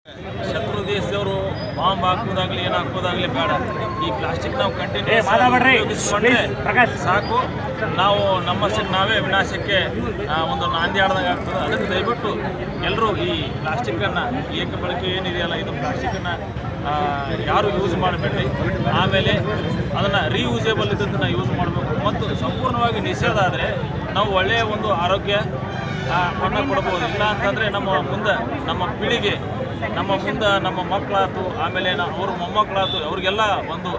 ಶತ್ರು ದೇಶದವರು ಬಾಂಬ್ ಹಾಕೋದಾಗ್ಲಿ ಏನು ಹಾಕೋದಾಗ್ಲಿ ಬೇಡ. ಈ ಪ್ಲಾಸ್ಟಿಕ್ ನಾವು ಕಂಟಿನ್ಯೂಸ್ ಉಪಯೋಗಿಸ್ಕೊಂಡ್ರೆ ಸಾಕು. ನಾವು ನಮ್ಮಷ್ಟಕ್ಕೆ ನಾವೇ ವಿನಾಶಕ್ಕೆ ಒಂದು ನಾಂದಿ ಆಡ್ದಂಗೆ ಆಗ್ತದೆ. ಅದಕ್ಕೆ ದಯವಿಟ್ಟು ಎಲ್ಲರೂ ಈ ಪ್ಲಾಸ್ಟಿಕ್ಕನ್ನು ಏಕ ಬಳಕೆ ಏನಿದೆಯಲ್ಲ, ಇದು ಪ್ಲಾಸ್ಟಿಕ್ಕನ್ನು ಯಾರು ಯೂಸ್ ಮಾಡಬೇಡ್ರಿ. ಆಮೇಲೆ ಅದನ್ನು ರೀಯೂಸೇಬಲ್ ಇದ್ದದನ್ನು ಯೂಸ್ ಮಾಡಬೇಕು. ಮತ್ತು ಸಂಪೂರ್ಣವಾಗಿ ನಿಷೇಧ ಆದರೆ ನಾವು ಒಳ್ಳೆಯ ಒಂದು ಆರೋಗ್ಯ ಕೊಡ್ಬೋದು. ಇಲ್ಲ ಅಂತಂದರೆ ನಮ್ಮ ಮುಂದೆ ನಮ್ಮ ಪೀಳಿಗೆ, ನಮ್ಮ ಮುಂದೆ ನಮ್ಮ ಮಕ್ಕಳಾಯ್ತು, ಆಮೇಲೆ ಅವ್ರ ಮೊಮ್ಮಕ್ಕಳಾಯ್ತು, ಅವ್ರಿಗೆಲ್ಲ ಒಂದು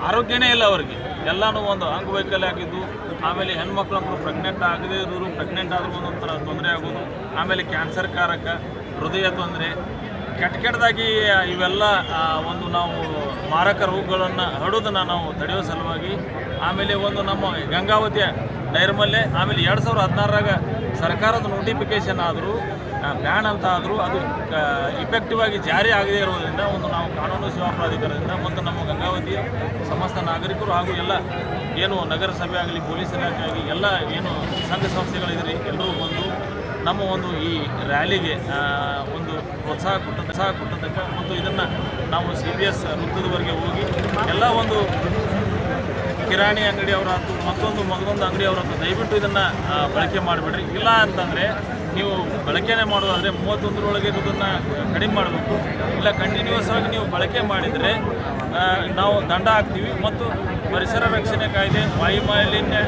ಆರೋಗ್ಯನೇ ಇಲ್ಲ. ಅವ್ರಿಗೆ ಎಲ್ಲನೂ ಒಂದು ಅಂಗವೈಕಲ್ಯ ಆಗಿದ್ದು, ಆಮೇಲೆ ಹೆಣ್ಮಕ್ಳಂತೂ ಪ್ರೆಗ್ನೆಂಟ್ ಆಗದೇ ಇರೋರು, ಪ್ರೆಗ್ನೆಂಟ್ ಆದರೂ ಒಂದೊಂಥರ ತೊಂದರೆ ಆಗೋದು, ಆಮೇಲೆ ಕ್ಯಾನ್ಸರ್ ಕಾರಕ, ಹೃದಯ ತೊಂದರೆ, ಕೆಟ್ಟದಾಗಿ ಇವೆಲ್ಲ ಒಂದು ನಾವು ಮಾರಕ ರೋಗಗಳನ್ನು ಹರಡೋದನ್ನು ನಾವು ತಡೆಯೋ ಸಲುವಾಗಿ, ಆಮೇಲೆ ಒಂದು ನಮ್ಮ ಗಂಗಾವತಿಯ ನೈರ್ಮಲ್ಯ, ಆಮೇಲೆ 2016ರಾಗ ಸರ್ಕಾರದ ನೋಟಿಫಿಕೇಷನ್ ಆದರೂ ಬ್ಯಾನ್ ಅಂತ ಆದರೂ ಅದು ಇಫೆಕ್ಟಿವ್ ಆಗಿ ಜಾರಿ ಆಗದೇ ಇರೋದರಿಂದ ಒಂದು ನಾವು ಕಾನೂನು ಸೇವಾ ಪ್ರಾಧಿಕಾರದಿಂದ ಮತ್ತು ನಮ್ಮ ಗಂಗಾವತಿಯ ಸಮಸ್ತ ನಾಗರಿಕರು ಹಾಗೂ ಎಲ್ಲ ಏನು ನಗರಸಭೆ ಆಗಲಿ, ಪೊಲೀಸ್ ಇಲಾಖೆ ಆಗಲಿ, ಎಲ್ಲ ಏನು ಸಂಘ ಸಂಸ್ಥೆಗಳಿದ್ರಿ ಎಲ್ಲರೂ ಬಂದು ನಮ್ಮ ಒಂದು ಈ ರ್ಯಾಲಿಗೆ ಒಂದು ಪ್ರೋತ್ಸಾಹ ಕೊಟ್ಟದಕ್ಕೆ ಮತ್ತು ಇದನ್ನು ನಾವು CBS ವೃತ್ತದವರೆಗೆ ಹೋಗಿ ಎಲ್ಲ ಒಂದು ಕಿರಾಣಿ ಅಂಗಡಿಯವರಾಯ್ತು, ಮತ್ತೊಂದು ಅಂಗಡಿಯವರಾಯ್ತು, ದಯವಿಟ್ಟು ಇದನ್ನು ಬಳಕೆ ಮಾಡಿಬಿಡ್ರಿ. ಇಲ್ಲ ಅಂತಂದರೆ ನೀವು ಬಳಕೆನೇ ಮಾಡೋದಾದರೆ 31ರೊಳಗೆ ಇದನ್ನು ಕಡಿಮೆ ಮಾಡಬೇಕು. ಇಲ್ಲ ಕಂಟಿನ್ಯೂಸ್ ಆಗಿ ನೀವು ಬಳಕೆ ಮಾಡಿದರೆ ನಾವು ದಂಡ ಹಾಕ್ತೀವಿ. ಮತ್ತು ಪರಿಸರ ರಕ್ಷಣೆ ಕಾಯ್ದೆ, ವಾಯು ಮಾಲಿನ್ಯ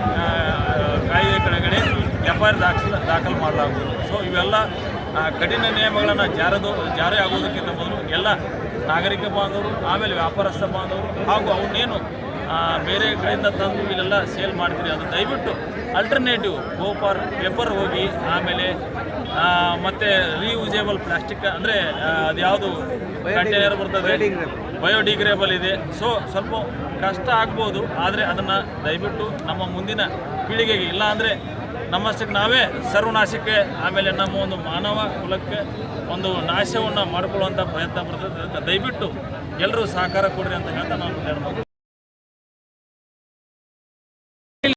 ಕಾಯ್ದೆ ಕೆಳಗಡೆ FIR ದಾಖಲು ಮಾಡಲಾಗುವುದು. ಸೊ ಇವೆಲ್ಲ ಕಠಿಣ ನಿಯಮಗಳನ್ನು ಜಾರಿ ಆಗೋದಕ್ಕಿಂತ ಮೊದಲು ಎಲ್ಲ ನಾಗರಿಕ ಬಾಂಧವರು, ಆಮೇಲೆ ವ್ಯಾಪಾರಸ್ಥ ಬಾಂಧವರು ಹಾಗೂ ಅವನ್ನೇನು ಬೇರೆ ಕಡೆಯಿಂದ ತಂದು ಇಲ್ಲೆಲ್ಲ ಸೇಲ್ ಮಾಡ್ತೀರಿ, ಅದು ದಯವಿಟ್ಟು ಅಲ್ಟರ್ನೇಟಿವ್ ಗೋ ಫಾರ್ ಪೇಪರ್ ಹೋಗಿ. ಆಮೇಲೆ ಮತ್ತು ರೀಯೂಸೇಬಲ್ ಪ್ಲಾಸ್ಟಿಕ್ ಅಂದರೆ ಅದು ಯಾವುದು ಕಂಟೈನರ್ ಬರ್ತದೆ, ಬಯೋಡಿಗ್ರೇಬಲ್ ಇದೆ. ಸೊ ಸ್ವಲ್ಪ ಕಷ್ಟ ಆಗ್ಬೋದು, ಆದರೆ ಅದನ್ನು ದಯವಿಟ್ಟು ನಮ್ಮ ಮುಂದಿನ ಪೀಳಿಗೆಗೆ, ಇಲ್ಲ ಅಂದರೆ ನಮ್ಮಷ್ಟಕ್ಕೆ ನಾವೇ ಸರ್ವನಾಶಕ್ಕೆ, ಆಮೇಲೆ ನಮ್ಮ ಒಂದು ಮಾನವ ಕುಲಕ್ಕೆ ಒಂದು ನಾಶವನ್ನು ಮಾಡಿಕೊಳ್ಳುವಂಥ ಪ್ರಯತ್ನ ಬರ್ತದೆ. ದಯವಿಟ್ಟು ಎಲ್ಲರೂ ಸಹಕಾರ ಕೊಡ್ರಿ ಅಂತ ಹೇಳ್ತಾ ನಾನು ಹೇಳ್ಬೋದು.